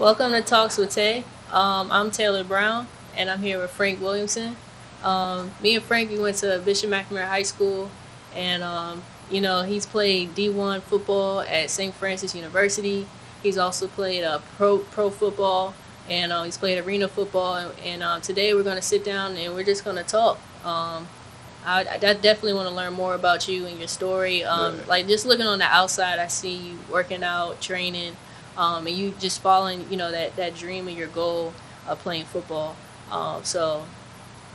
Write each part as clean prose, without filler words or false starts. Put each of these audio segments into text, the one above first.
Welcome to Talks with Tay. I'm Taylor Brown, and I'm here with Frank Williamson. Me and Frank, we went to Bishop McNamara High School, and he's played D1 football at St. Francis University. He's also played pro football, and he's played arena football. And today we're going to sit down and we're just going to talk. I definitely want to learn more about you and your story. Like just looking on the outside, I see you working out, training. And you just following, that dream and your goal of playing football.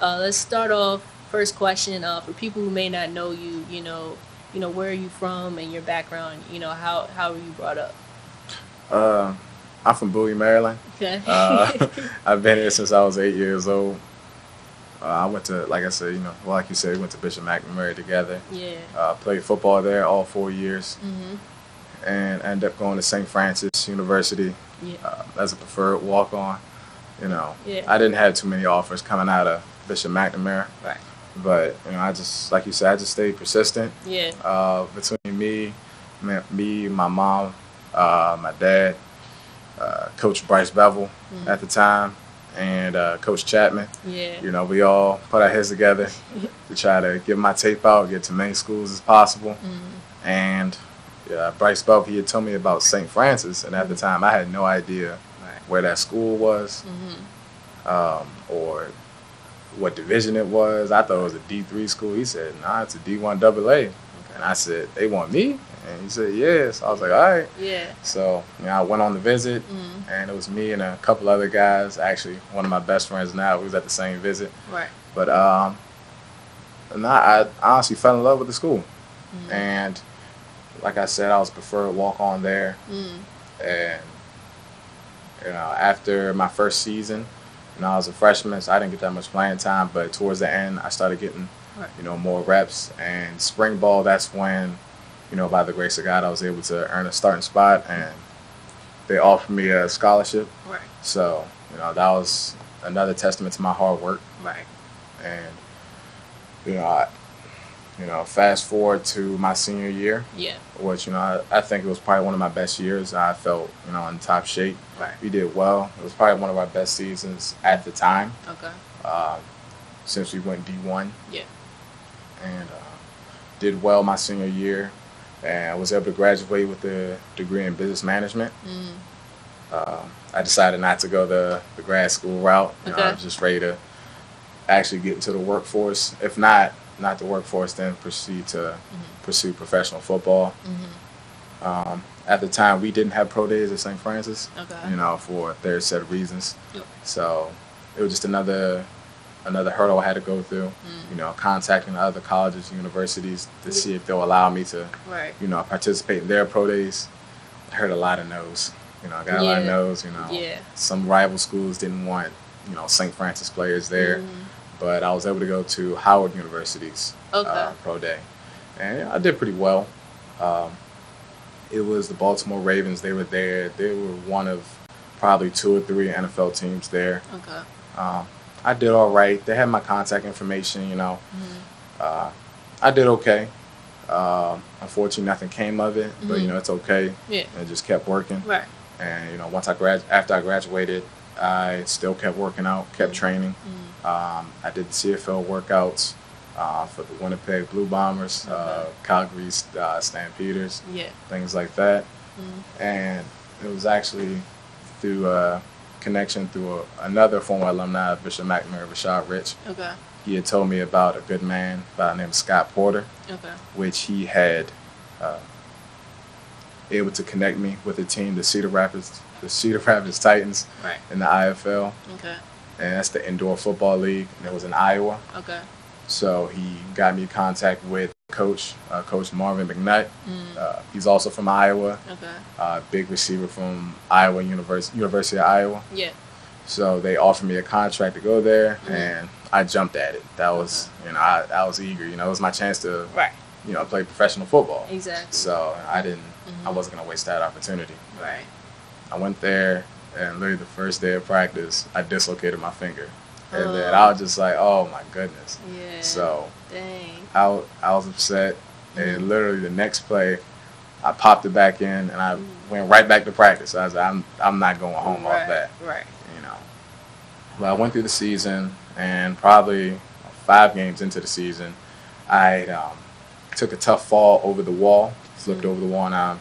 Let's start off. First question for people who may not know you. Where are you from and your background. How were you brought up? I'm from Bowie, Maryland. Okay. I've been here since I was 8 years old. I went to, like I said, like you said, we went to Bishop McNamara together. Yeah. Played football there all 4 years. Mhm. And ended up going to St. Francis University as a preferred walk-on. Yeah. I didn't have too many offers coming out of Bishop McNamara. Right. But, I just, like you said, I just stayed persistent. Yeah. Between me, my mom, my dad, Coach Bryce Bevel at the time, and Coach Chapman. Yeah. We all put our heads together to try to get my tape out, get to many schools as possible. And Bryce Bevel, he had told me about St. Francis, and at the time I had no idea where that school was or what division it was. I thought it was a D3 school. He said, nah, it's a D1 AA. And I said, they want me? And he said, yes. I was like, all right. Yeah. So, I went on the visit, and it was me and a couple other guys. Actually, one of my best friends now, we was at the same visit. Right. But I honestly fell in love with the school. And like I said, I was preferred walk-on there. And, after my first season, I was a freshman, so I didn't get that much playing time. But towards the end, I started getting, more reps. And spring ball, that's when, by the grace of God, I was able to earn a starting spot. And they offered me a scholarship. Right. So, that was another testament to my hard work. Right. And, fast forward to my senior year, which, I think it was probably one of my best years. I felt, in top shape. Right. We did well. It was probably one of our best seasons at the time. Okay. Since we went D1. Yeah. And did well my senior year. And I was able to graduate with a degree in business management. I decided not to go the grad school route. I was just ready to actually get into the workforce. If not the workforce, then proceed to pursue professional football. At the time, we didn't have pro days at St. Francis, for a third set of reasons. Yep. So it was just another hurdle I had to go through, contacting other colleges, universities to see if they'll allow me to, participate in their pro days. I heard a lot of no's. I got a lot of no's, Some rival schools didn't want, St. Francis players there. But I was able to go to Howard University's pro day. And I did pretty well. It was the Baltimore Ravens. They were there. They were one of probably 2 or 3 NFL teams there. Okay. I did all right. They had my contact information, I did okay. Unfortunately, nothing came of it. But, it's okay. Yeah. I just kept working. Right. And, after I graduated, I still kept working out, kept training. I did the CFL workouts for the Winnipeg Blue Bombers, Calgary Stampeders, things like that. And it was actually through a connection through another former alumni of Bishop McNamara, Rashad Rich. Okay. He had told me about a good man by the name of Scott Porter, which he had able to connect me with a team, the Cedar Rapids Titans in the IFL. Okay. And that's the indoor football league, and it was in Iowa. Okay. So he got me in contact with Coach Marvin McNutt. He's also from Iowa. Okay. Big receiver from Iowa University of Iowa. Yeah. So they offered me a contract to go there, and I jumped at it. That was, I was eager. It was my chance to, play professional football. Exactly. So I wasn't gonna waste that opportunity. Right. I went there. And literally the first day of practice, I dislocated my finger. And then I was just like, oh my goodness. Yeah. So dang. I was upset. And literally the next play, I popped it back in, and I went right back to practice. I was like, I'm not going home off that. Right. You know. Well, I went through the season, and probably 5 games into the season, I took a tough fall over the wall, flipped over the wall, and I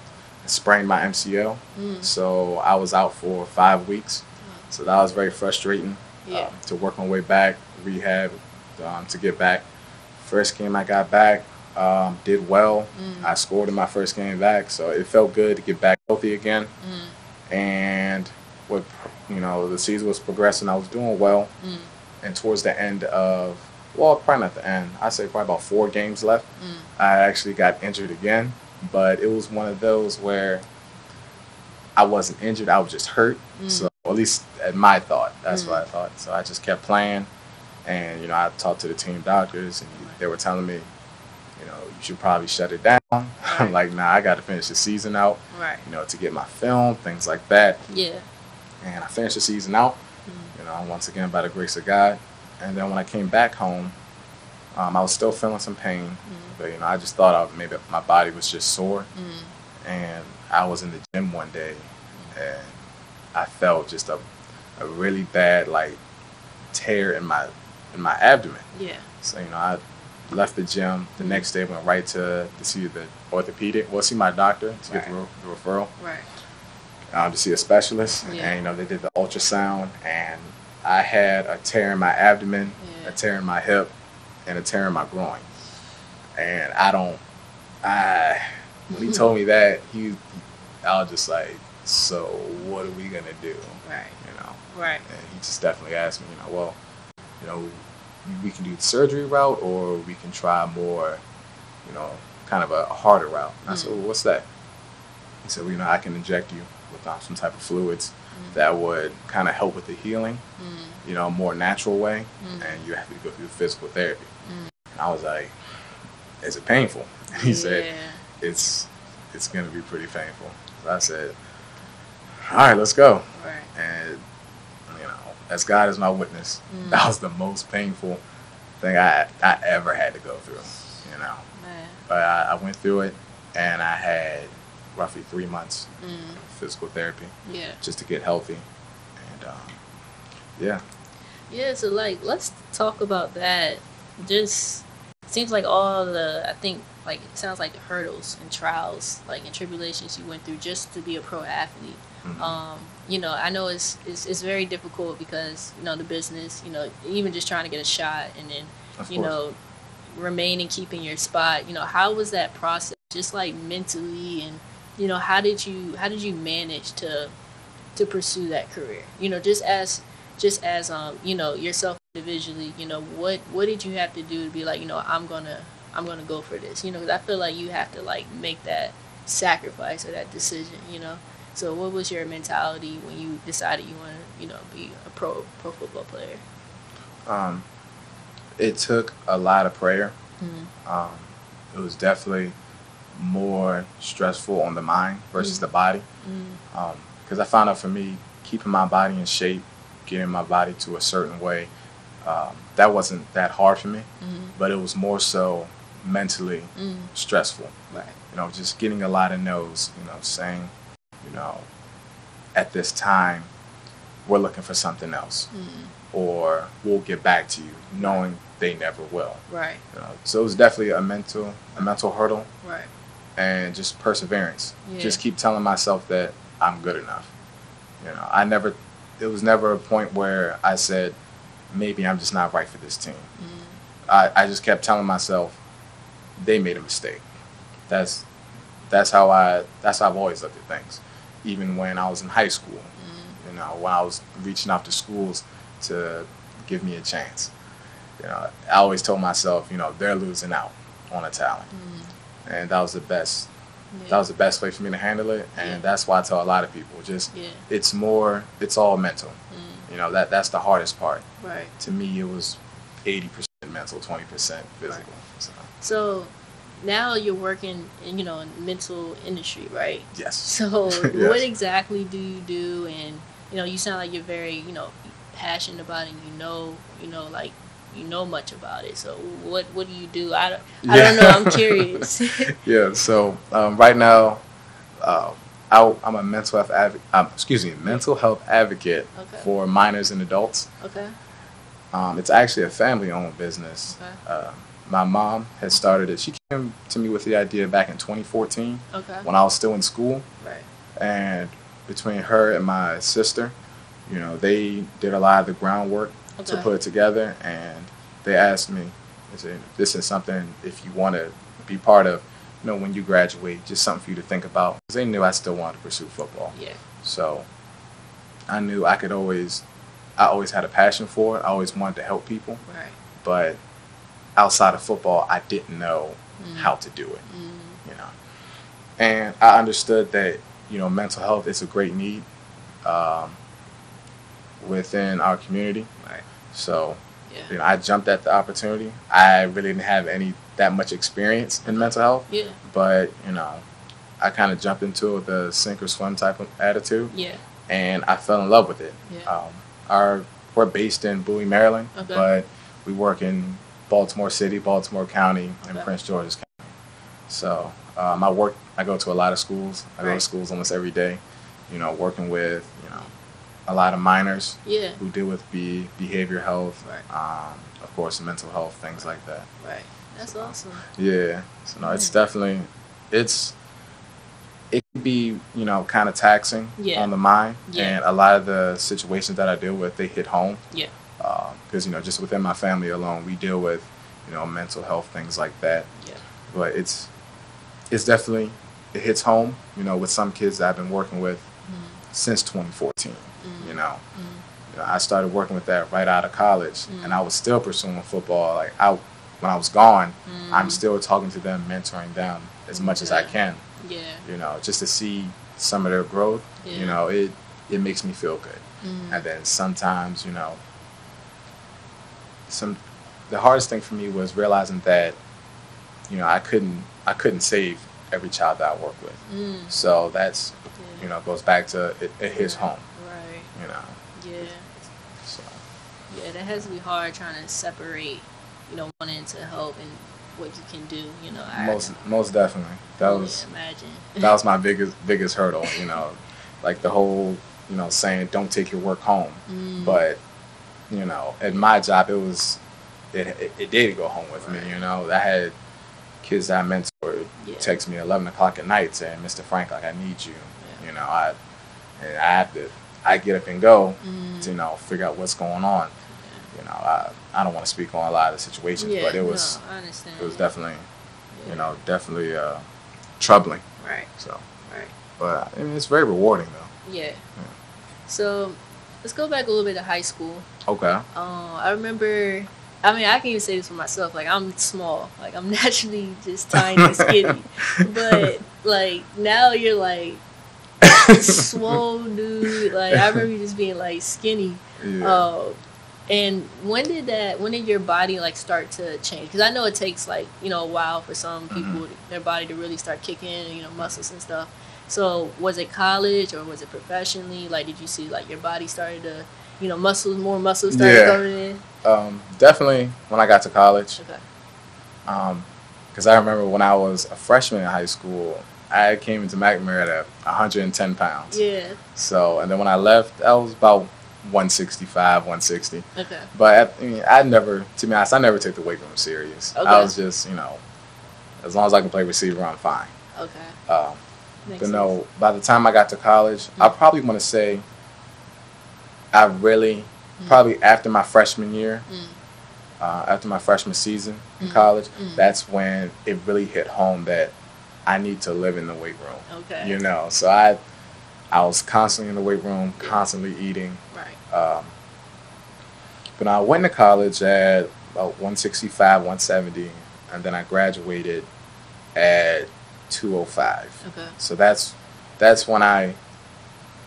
sprained my MCL. So I was out for 5 weeks. So that was very frustrating. To work my way back, rehab, to get back. First game I got back, did well. I scored in my first game back, so it felt good to get back healthy again. And with the season was progressing, I was doing well. And towards the end of, well, probably not the end, I'd say probably about 4 games left, I actually got injured again. But it was one of those where I wasn't injured, I was just hurt. So at least at my thought, that's what I thought. So I just kept playing, and I talked to the team doctors, and they were telling me, you should probably shut it down. I'm like, nah, I got to finish the season out, to get my film, things like that. Yeah. And I finished the season out, once again by the grace of God. And then when I came back home, I was still feeling some pain, but I just thought maybe my body was just sore. And I was in the gym one day, and I felt just a really bad tear in my abdomen. Yeah. So I left the gym. The next day, went right to see the orthopedic. Well, see my doctor to get the referral. Right. To see a specialist, and they did the ultrasound, and I had a tear in my abdomen, a tear in my hip, and a tear in my groin. And when he told me that, I was just like, so what are we gonna do? Right. Right. And he just definitely asked me, well, we can do the surgery route, or we can try more, kind of a harder route. And I said, well, what's that? He said, well, I can inject you with some type of fluids that would kind of help with the healing, a more natural way, and you have to go through physical therapy. And I was like, is it painful? And he said, it's going to be pretty painful. So I said, all right, let's go. Right. And, as God is my witness, that was the most painful thing I ever had to go through, Man. But I went through it, and I had roughly 3 months of physical therapy just to get healthy. And, Yeah, so let's talk about that. Just seems like I think it sounds like the hurdles and trials, and tribulations you went through just to be a pro athlete. I know it's very difficult because the business, even just trying to get a shot, and then remaining, keeping your spot. How was that process? Just mentally, and how did you manage to pursue that career? Just as yourself individually. What did you have to do to be like, I'm gonna go for this? Because I feel like you have to make that sacrifice or that decision. So what was your mentality when you decided you want to be a pro football player? It took a lot of prayer. It was definitely more stressful on the mind versus the body, because I found out for me, keeping my body in shape, getting my body to a certain way, that wasn't that hard for me, but it was more so mentally stressful. Right. Just getting a lot of no's, saying, at this time, we're looking for something else, or we'll get back to you, knowing they never will. Right. So it was definitely a mental hurdle. Right. And just perseverance. Yeah. Just keep telling myself that I'm good enough. It was never a point where I said, maybe I'm just not right for this team. I just kept telling myself, they made a mistake. That's how I've always looked at things. Even when I was in high school, when I was reaching out to schools to give me a chance, I always told myself, they're losing out on a talent. And that was the best. Yeah. That was the best way for me to handle it, and that's why I tell a lot of people, it's all mental. That's the hardest part. Right. To me, it was 80% mental, 20% physical. Right. So now you're working in the mental industry, right? Yes. So Yes. What exactly do you do? And you sound like you're very passionate about it. And you know much about it. So what do you do? I don't know. I'm curious. Yeah. So right now Uh, I'm a mental health advocate Okay. for minors and adults. Okay. It's actually a family-owned business. Okay. My mom has started it. She came to me with the idea back in 2014 Okay. when I was still in school. Right. And between her and my sister, they did a lot of the groundwork to Okay. put it together. And they asked me, they said, this is something if you want to be part of, when you graduate, just something for you to think about. Because they knew I still wanted to pursue football. Yeah. So I knew I always had a passion for it. I always wanted to help people. Right. But outside of football, I didn't know how to do it. And I understood that, mental health is a great need within our community. Right. So, Yeah. I jumped at the opportunity. I really didn't have that much experience in mental health. Yeah. But, I kind of jumped into it with a sink or swim type of attitude. Yeah. And I fell in love with it. Yeah. We're based in Bowie, Maryland, Okay. but we work in Baltimore City, Baltimore County, and Okay. Prince George's County. So I go to a lot of schools. I go to Right. schools almost every day, working with, a lot of minors Yeah. who deal with behavior health, Right. of course, mental health, things like that. Right. That's awesome. Yeah. So no, it's definitely, it can be, kind of taxing Yeah. on the mind. Yeah. And a lot of the situations that I deal with, they hit home. Yeah. Because, just within my family alone, we deal with, mental health, things like that. Yeah. But it's definitely, it hits home, with some kids that I've been working with since 2014. I started working with that right out of college, and I was still pursuing football. Like, when I was gone, I'm still talking to them, mentoring them as much as I can. Yeah. Just to see some of their growth. Yeah. It makes me feel good. And then sometimes, the hardest thing for me was realizing that, I couldn't save every child that I work with. So that's, goes back to it hits home. Right. Yeah. So Yeah, that has to be hard trying to separate, wanting to help and what you can do, most definitely. That was imagine. that was my biggest hurdle, like the whole, saying don't take your work home. But, at my job it did go home with me, I had kids that I mentored text me at 11 o'clock at night saying, Mr. Frank, like, I need you. I get up and go to, figure out what's going on. I don't want to speak on a lot of the situations, but it was I understand. it was definitely, definitely troubling. Right. So, Right. but it's very rewarding though. Yeah. So let's go back a little bit to high school. Okay. I remember. I mean, I can even say this for myself. Like, I'm small. Like, I'm naturally just tiny and skinny. But like now, you're like swole dude. Like, I remember you just being like skinny. Yeah. And when did your body like start to change? Because I know it takes like, a while for some people, their body to really start kicking in, muscles and stuff. So was it college or was it professionally? Like, did you see like your body started to, more muscles started coming in? Definitely when I got to college. Okay. Because I remember when I was a freshman in high school, I came into McNamara at 110 pounds. Yeah. So, and then when I left, I was about 165, 160. Okay. But to be honest, I never took the weight room serious. Okay. I was just, as long as I can play receiver, I'm fine. Okay. But no, by the time I got to college, I probably want to say probably after my freshman year, after my freshman season in college, that's when it really hit home that I need to live in the weight room. Okay. So I was constantly in the weight room, constantly eating. Right. But I went to college at about 165, 170, and then I graduated at 205. Okay. So that's when I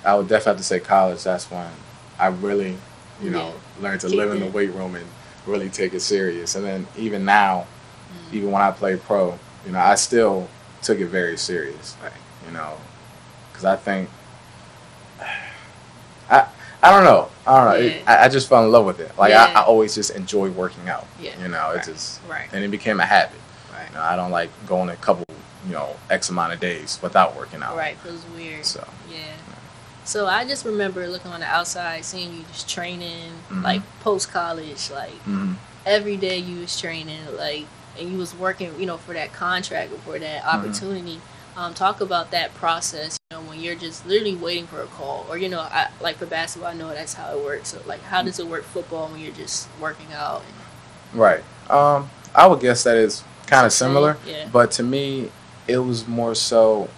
would definitely have to say college. That's when I really, learned to live in the weight room and really take it serious. And then even now, even when I play pro, I still took it very serious. Right. Because I think I don't know. Yeah. I just fell in love with it. Like, Yeah. I always just enjoy working out. Yeah. It Right. just Right. and it became a habit. Right. I don't like going a couple X amount of days without working out. Right, feels weird. So yeah. So I just remember looking on the outside, seeing you just training, mm-hmm. like post college, like mm-hmm. every day you was training, like, and you was working, for that contract or for that opportunity. Mm-hmm. Talk about that process, when you're just literally waiting for a call, or like for basketball, I know that's how it works. So like, how does it work football when you're just working out? Right. I would guess that is kind of similar, yeah. But to me, it was more so.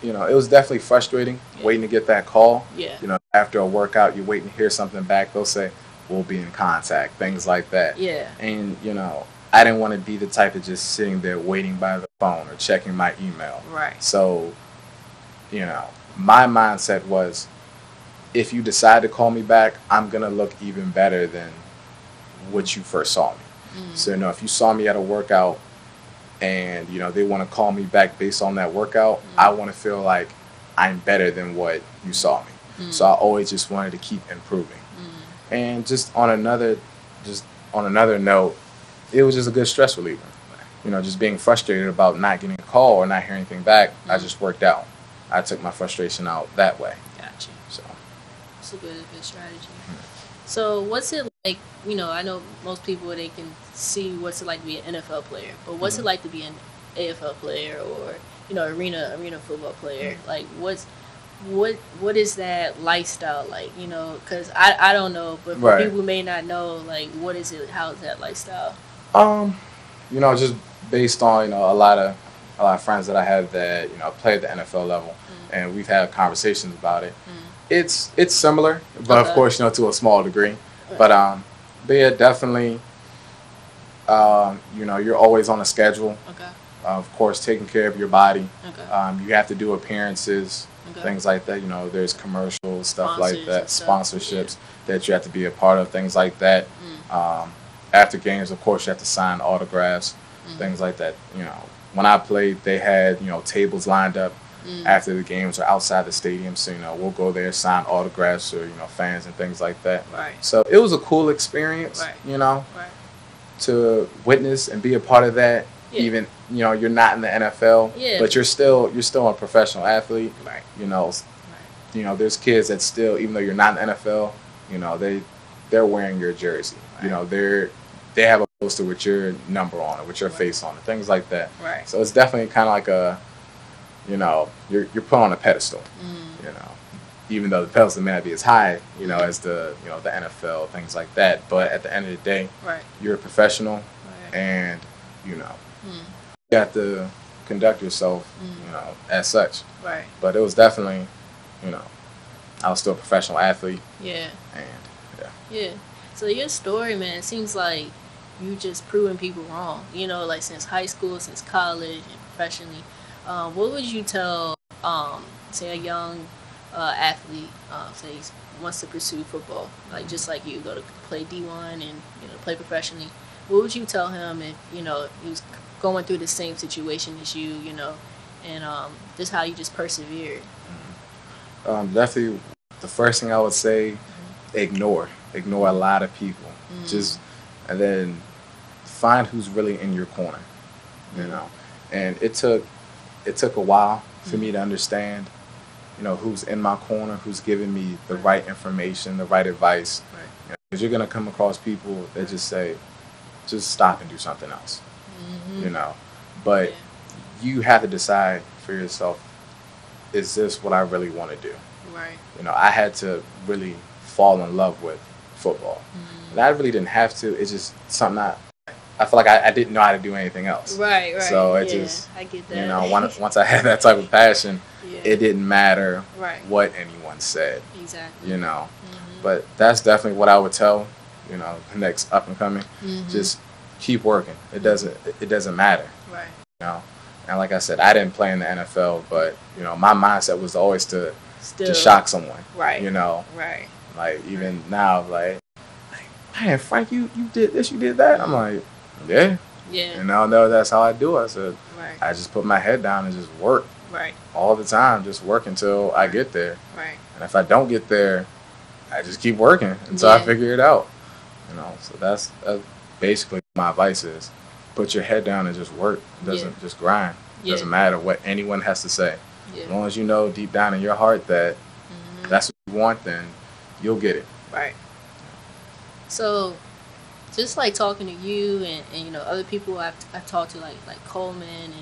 It was definitely frustrating waiting to get that call. Yeah. After a workout, you're waiting to hear something back. They'll say, we'll be in contact, things like that. Yeah. And, I didn't want to be the type of just sitting there waiting by the phone or checking my email. Right. So, my mindset was, if you decide to call me back, I'm going to look even better than what you first saw me. Mm-hmm. So, if you saw me at a workout, and they want to call me back based on that workout, mm-hmm. I want to feel like I'm better than what you saw me. Mm-hmm. So I always just wanted to keep improving. Mm-hmm. And just on another note, it was just a good stress reliever. Just being frustrated about not getting a call or not hearing anything back, mm-hmm. I just worked out. I took my frustration out that way. Gotcha. So it's a good strategy. Mm-hmm. So what's it like? I know most people, they can see what's it like to be an NFL player, but what's mm-hmm. it like to be an AFL player or arena football player? Mm-hmm. Like what is that lifestyle like? Because I don't know, but for right. people who may not know, like, what is it? How is that lifestyle? Just based on a lot of friends that I have that play at the NFL level, mm-hmm. and we've had conversations about it. Mm-hmm. It's similar, but of course, to a small degree. But yeah, definitely, you're always on a schedule. Okay. Of course, taking care of your body. Okay. You have to do appearances, things like that. There's commercials, stuff like that, sponsorships that you have to be a part of, things like that. Mm. After games, of course, you have to sign autographs, things like that. When I played, they had tables lined up after the games or outside the stadium. So we'll go there, sign autographs or fans and things like that. Right. So it was a cool experience. Right. Right. To witness and be a part of that. Yeah. Even you're not in the NFL, but you're still a professional athlete. Right. Right. There's kids that still, even though you're not in the NFL, they're wearing your jersey. Right. They have a poster with your number on it, with your face on it, things like that. Right. So it's definitely kind of like you're put on a pedestal. Even though the pedestal may not be as high, as the the NFL, things like that. But at the end of the day, right. You're a professional, right. And you have to conduct yourself, as such. Right. But it was definitely, I was still a professional athlete. Yeah. And yeah. So your story, man, it seems like you just proving people wrong. Like since high school, since college, and professionally. What would you tell, say, a young athlete, say he wants to pursue football, like just like you, go to play D1 and play professionally? What would you tell him if he was going through the same situation as you, and just how you just persevered? Definitely, the first thing I would say, ignore a lot of people, and then find who's really in your corner, And it took a while for me to understand, who's in my corner, who's giving me the right information, the right advice. Right. Because you're gonna come across people that just say, just stop and do something else. But you have to decide for yourself, is this what I really want to do? Right. I had to really fall in love with football. And I really didn't have to. It's just something I feel like I didn't know how to do anything else. Right. So I get that. Once I had that type of passion, it didn't matter what anyone said. Exactly. But that's definitely what I would tell, the next up and coming. Just keep working. It doesn't matter. Right. And like I said, I didn't play in the NFL, but my mindset was always to shock someone. Right. Right. Like even now, like, man, Frank, you did this, you did that. I'm like, yeah. And I know that's how I do it. I said, I just put my head down and just work. Right. All the time, just work until I get there. Right. And if I don't get there, I just keep working until I figure it out. So that's basically my advice is, put your head down and just work. Just grind. Yeah. Doesn't matter what anyone has to say. Yeah. As long as you know deep down in your heart that that's what you want, then you'll get it. Right. So, just like talking to you and you know other people I've talked to like Coleman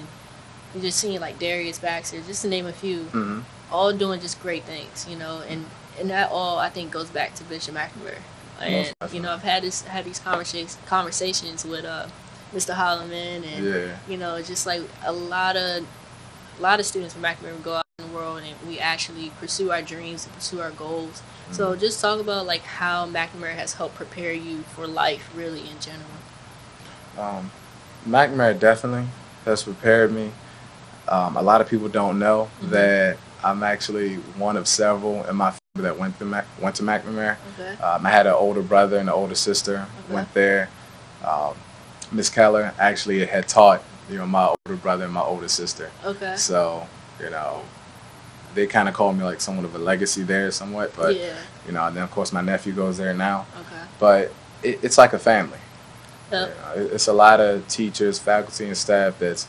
and just seeing like Darius Baxter, just to name a few, all doing just great things, you know, and that all I think goes back to Bishop McNamara. And you know I've had these conversations with Mr. Holloman and you know just like a lot of students from McNamara go out in the world and we actually pursue our dreams and pursue our goals. So just talk about like how McNamara has helped prepare you for life really in general. McNamara definitely has prepared me. A lot of people don't know that I'm actually one of several in my family that went to McNamara. Okay. I had an older brother and an older sister went there. Miss Keller actually had taught my older brother and my older sister. Okay. So they kind of called me like somewhat of a legacy there somewhat, but and then of course my nephew goes there now. Okay. But it's like a family. Yep. It's a lot of teachers, faculty, and staff that's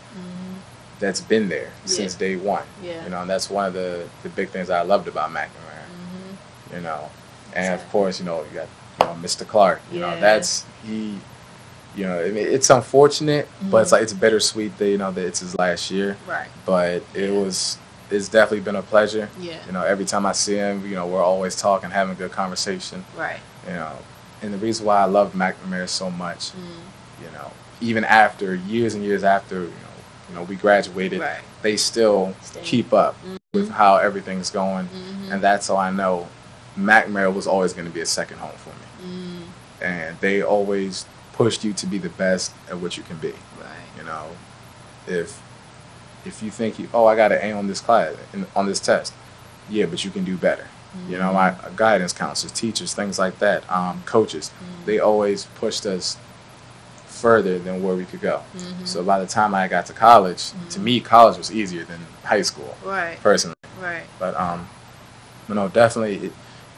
been there since day one. Yeah. And that's one of the big things I loved about McNamara. And of course you got Mr. Clark. That's he. It's unfortunate, but it's bittersweet that that it's his last year. Right. But it's definitely been a pleasure. Yeah. Every time I see him, we're always talking, having a good conversation. Right. And the reason why I love McNamara so much, even after years and years after, we graduated, they still keep up with how everything's going, and that's how I know McNamara was always going to be a second home for me. And they always pushed you to be the best at what you can be. Right. If you think I got an A on this class on this test, but you can do better. My guidance counselors, teachers, things like that, coaches, they always pushed us further than where we could go. So by the time I got to college, to me, college was easier than high school. Right. Personally. Right. But definitely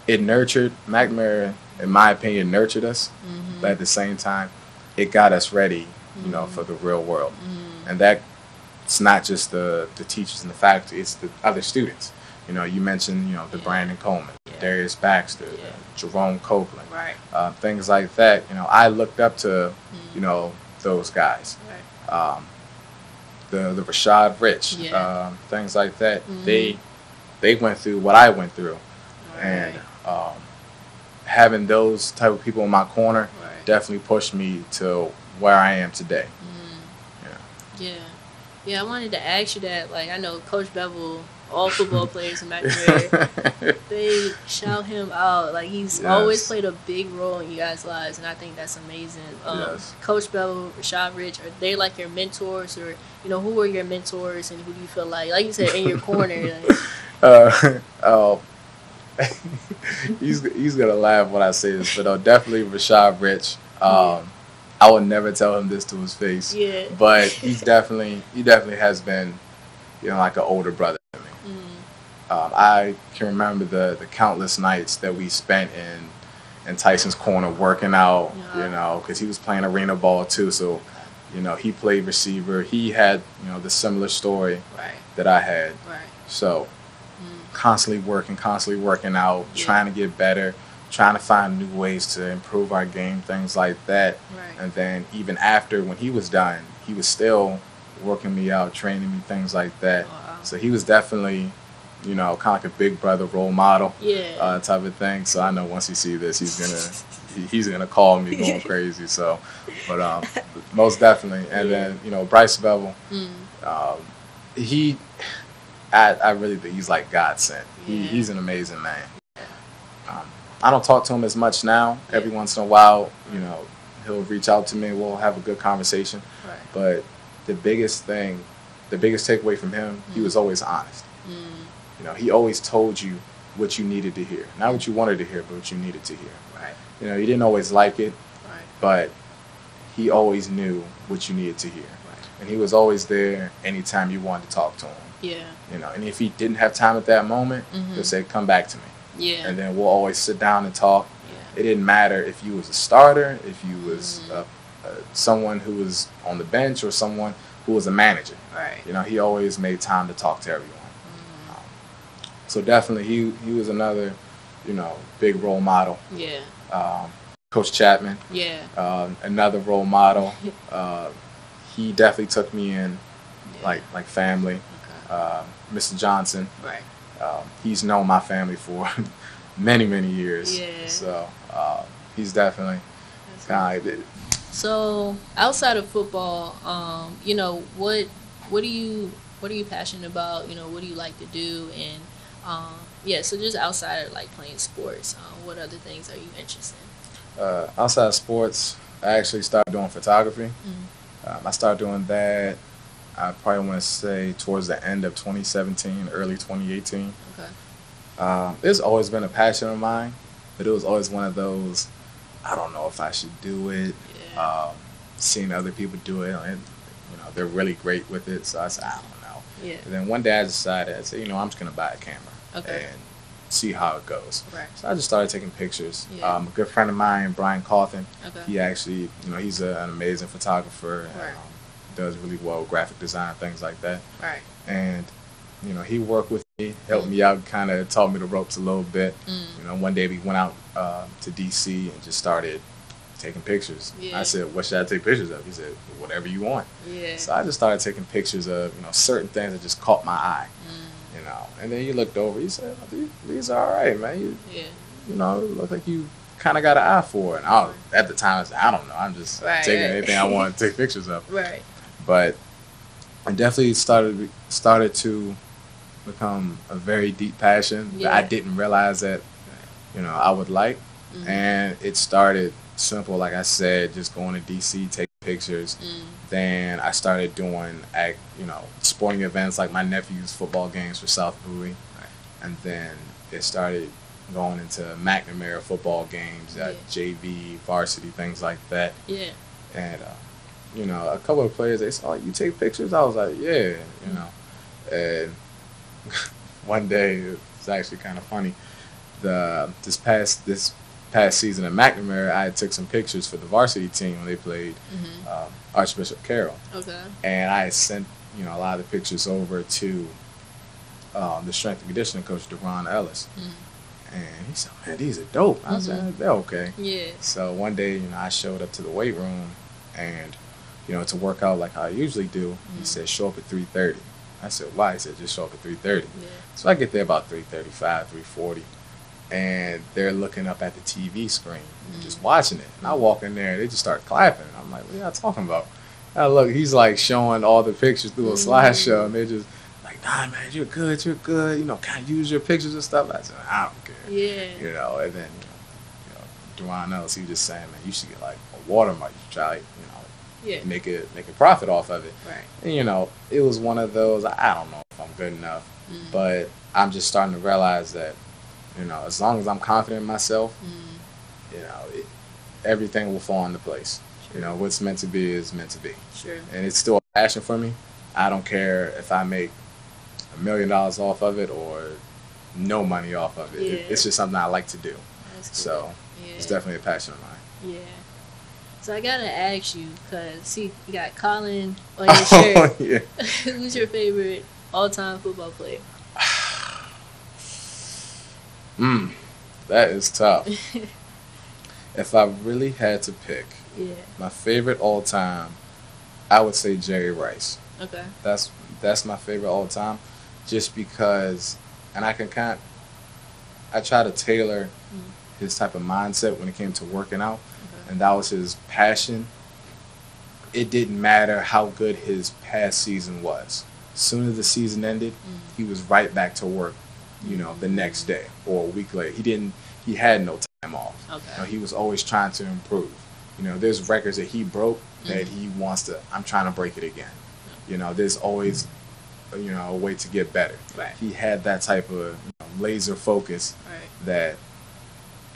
it nurtured McNamara. In my opinion, nurtured us, but at the same time, it got us ready, for the real world. And that's not just the teachers and the faculty; it's the other students. You mentioned, the Brandon Coleman, Darius Baxter, Jerome Copeland, things like that. I looked up to, those guys. Right. The Rashad Rich, things like that. They went through what I went through, and having those type of people in my corner definitely pushed me to where I am today. Yeah, I wanted to ask you that. Like, I know Coach Bevel, all football players in McNamara, they shout him out. Like, he's always played a big role in you guys' lives, and I think that's amazing. Coach Bevel, Rashad Rich, are they like your mentors, or who are your mentors, and who do you feel like you said, in your corner? He's gonna laugh when I say this, but definitely Rashad Rich. I would never tell him this to his face. Yeah. But he definitely has been, like an older brother to me. I can remember the countless nights that we spent in Tyson's corner working out. Because he was playing arena ball too. So, he played receiver. He had the similar story that I had. Right. So. Constantly working out, trying to get better, trying to find new ways to improve our game, things like that. Right. And then even after, when he was done, he was still working me out, training me, things like that. Wow. So he was definitely, kind of like a big brother role model type of thing. So I know once he sees this, he's gonna call me going crazy. So, but most definitely. And then Bryce Bevel, I really think he's like God sent. He's an amazing man. I don't talk to him as much now. Every once in a while, he'll reach out to me. We'll have a good conversation. Right. But the biggest takeaway from him, he was always honest. He always told you what you needed to hear. Not what you wanted to hear, but what you needed to hear. Right. He didn't always like it, but he always knew what you needed to hear. Right. And he was always there anytime you wanted to talk to him. Yeah. And if he didn't have time at that moment, he'll say, "Come back to me." Yeah. And then we'll always sit down and talk. Yeah. It didn't matter if you was a starter, if you was someone who was on the bench, or someone who was a manager. Right. You know, he always made time to talk to everyone. So definitely he was another, you know, big role model. Yeah. Coach Chapman. Yeah. Another role model. He definitely took me in like family. Okay. Mr. Johnson. Right. He's known my family for many years. Yeah. So he's definitely kind of. So outside of football, you know, what are you passionate about? You know, what do you like to do? And yeah, so just outside of like playing sports, what other things are you interested in? Outside of sports, I actually started doing photography. Mm-hmm. I started doing that, I probably want to say towards the end of 2017, early 2018. Okay. It's always been a passion of mine, but it was always one of those, I don't know if I should do it. Yeah. Seeing other people do it, and you know, they're really great with it, so I said, I don't know. Yeah. And then one day I decided, I said, you know, I'm just going to buy a camera. Okay. And see how it goes. Right. So I just started taking pictures. Yeah. A good friend of mine, Brian Cawthon, Okay. he actually, you know, he's an amazing photographer. Right. Does really well with graphic design, things like that. Right. And, you know, he worked with me, helped me out, kind of taught me the ropes a little bit. You know, one day we went out to D.C. and just started taking pictures. Yeah. I said, what should I take pictures of? He said, whatever you want. Yeah. So I just started taking pictures of, you know, certain things that just caught my eye. You know, and then you looked over, you said, these are all right, man. You know, look like you kind of got an eye for it. And at the time, I said, I don't know. I'm just taking anything I want to take pictures of. Right. But I definitely started to become a very deep passion that I didn't realize that, you know, I would like. And it started simple, like I said, just going to D.C., taking pictures. Then I started doing, you know, sporting events like my nephew's football games for South Bowie. And then it started going into McNamara football games, JV, varsity, things like that. Yeah. And, you know, a couple of players, they said, oh, you take pictures? I was like, yeah, you know. And one day, it was actually kind of funny. This past season at McNamara, I took some pictures for the varsity team when they played Archbishop Carroll. Okay. And I had sent, you know, a lot of the pictures over to the strength and conditioning coach, DeRon Ellis. And he said, man, these are dope. I said, they're okay. Yeah. So one day, you know, I showed up to the weight room and, you know, to work out like I usually do, he said, show up at 3:30. I said, why? He said, just show up at 3:30. Yeah. So I get there about 3:35, 3:40. And they're looking up at the TV screen, just watching it. And I walk in there, and they just start clapping. I'm like, what are y'all talking about? And look, he's like showing all the pictures through a slideshow, and they're just like, nah, man, you're good. You know, can I use your pictures and stuff? I said, I don't care. Yeah. You know, and then, you know, DeRon Ellis, he was just saying, man, you should get like a watermark. You should try, you know, make a profit off of it. Right. And, you know, it was one of those, I don't know if I'm good enough, but I'm just starting to realize that, you know, as long as I'm confident in myself, you know, everything will fall into place. Sure. You know, what's meant to be is meant to be. Sure. And it's still a passion for me. I don't care if I make $1 million off of it or no money off of it. Yeah. It's just something I like to do. That's cool. So it's definitely a passion of mine. Yeah. So I gotta ask you, cause see, you got Colin on your shirt. Oh, yeah. Who's your favorite all-time football player? That is tough. If I really had to pick, my favorite all time, I would say Jerry Rice. Okay. That's my favorite all time, just because, and I try to tailor his type of mindset when it came to working out, and that was his passion. It didn't matter how good his past season was. As soon as the season ended, he was right back to work. You know, the next day or a week later. He had no time off. Okay. You know, he was always trying to improve. You know, there's records that he broke that he wants to, I'm trying to break it again. You know, there's always, you know, a way to get better. Right. He had that type of laser focus that,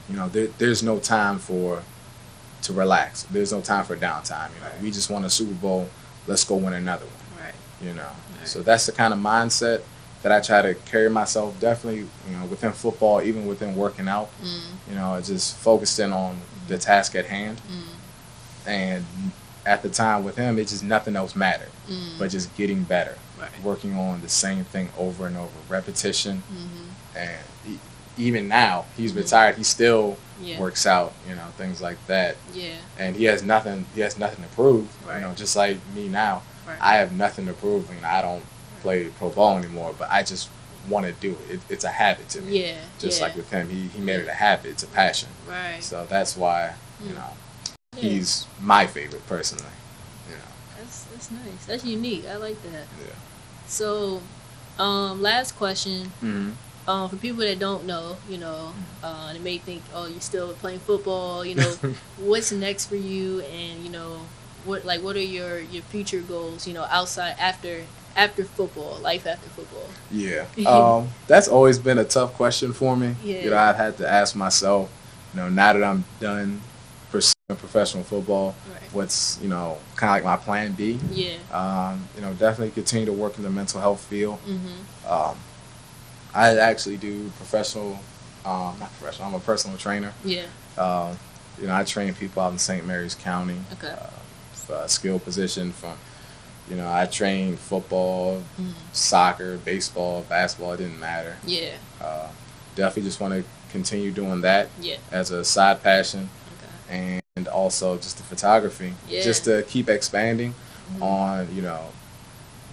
you know, there's no time to relax. There's no time for downtime. You know, we just won a Super Bowl. Let's go win another one. Right. You know, so that's the kind of mindset that I try to carry myself, definitely, you know, within football, even within working out. You know, just focusing on the task at hand. And at the time with him, it's just nothing else mattered, but just getting better, working on the same thing over and over, repetition, and even now he's retired, he still works out, you know, things like that. Yeah. And he has nothing to prove, you know, just like me now. I have nothing to prove. You know, I don't play pro ball anymore, but I just want to do it. It's a habit to me. Yeah. Just like with him, he made it a habit. It's a passion. Right. So that's why, you know, he's my favorite personally. You know. That's nice. That's unique. I like that. Yeah. So, last question. For people that don't know, you know, they may think, oh, you're still playing football. You know, what's next for you, and you know, what are your future goals? You know, outside after football, life after football. Yeah, that's always been a tough question for me. Yeah. You know, I've had to ask myself, you know, now that I'm done pursuing professional football, what's, you know, kind of like my plan B. Yeah. You know, definitely continue to work in the mental health field. I actually do not professional, I'm a personal trainer. Yeah. You know, I train people out in St. Mary's County. Okay. A skill position from, you know, I trained football, soccer, baseball, basketball, it didn't matter. Yeah. Definitely just want to continue doing that as a side passion. Okay. And also just the photography. Yeah. Just to keep expanding on, you know,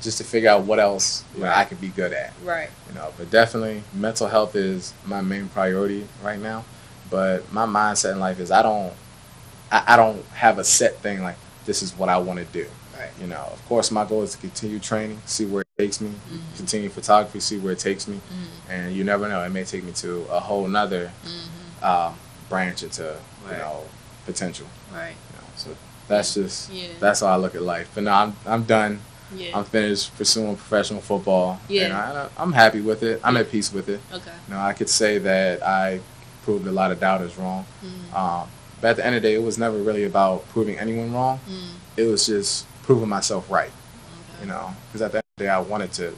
just to figure out what else you know, I could be good at. Right. You know, but definitely mental health is my main priority right now. But my mindset in life is I don't have a set thing like this is what I want to do. Right. You know, of course my goal is to continue training, see where it takes me, continue photography, see where it takes me. And you never know, it may take me to a whole nother branch into, you know, potential. Right. You know, so that's just that's how I look at life. But no, I'm done. Yeah. I'm finished pursuing professional football. Yeah. And I'm happy with it. I'm at peace with it. Okay. You know, I could say that I proved a lot of doubters wrong. But at the end of the day, it was never really about proving anyone wrong. It was just proving myself right. Okay. You know, because at the end of the day, I wanted to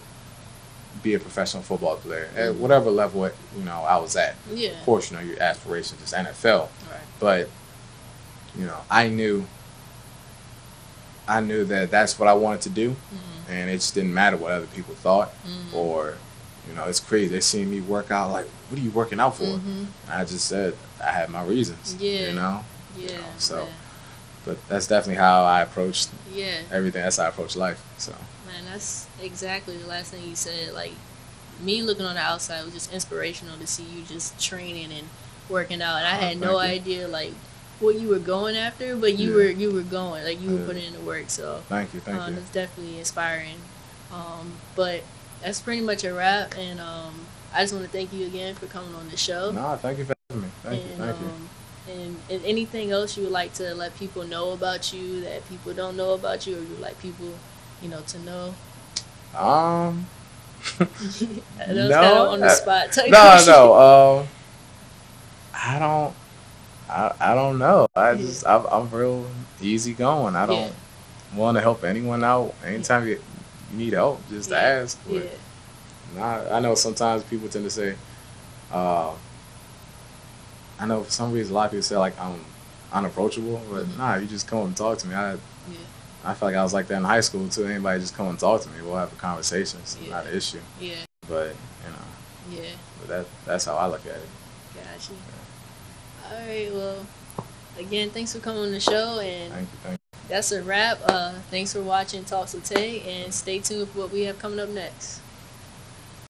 be a professional football player at whatever level, you know, I was at. Yeah. Of course, you know, your aspirations is NFL. Right. But, you know, I knew that that's what I wanted to do, and it just didn't matter what other people thought, or, you know, it's crazy. They see me work out, like, what are you working out for? And I just said, I had my reasons, you know? Yeah. You know, so, but that's definitely how I approached everything. That's how I approach life, so. Man, that's exactly the last thing you said. Like, me looking on the outside was just inspirational to see you just training and working out, and I had no idea, like, what you were going after, but you were going, like you were putting in the work. So thank you. It's definitely inspiring. But that's pretty much a wrap, and I just want to thank you again for coming on the show. No, thank you for having me. Thank you. And anything else you would like to let people know about you that people don't know about you, or you would like people, you know, to know? That was kind of on the spot type question. No. I don't know. I'm real easygoing. I don't want to help anyone out. Anytime you need help, just ask. But I know sometimes people tend to say, I know for some reason a lot of people say like I'm unapproachable, but nah, you just come and talk to me. I feel like I was like that in high school too. Anybody just come and talk to me, we'll have a conversation. It's not an issue. Yeah. But you know. Yeah. But that's how I look at it. Gotcha. All right, well, again, thanks for coming on the show, and thank you. That's a wrap. Thanks for watching Talks with Tay, and stay tuned for what we have coming up next.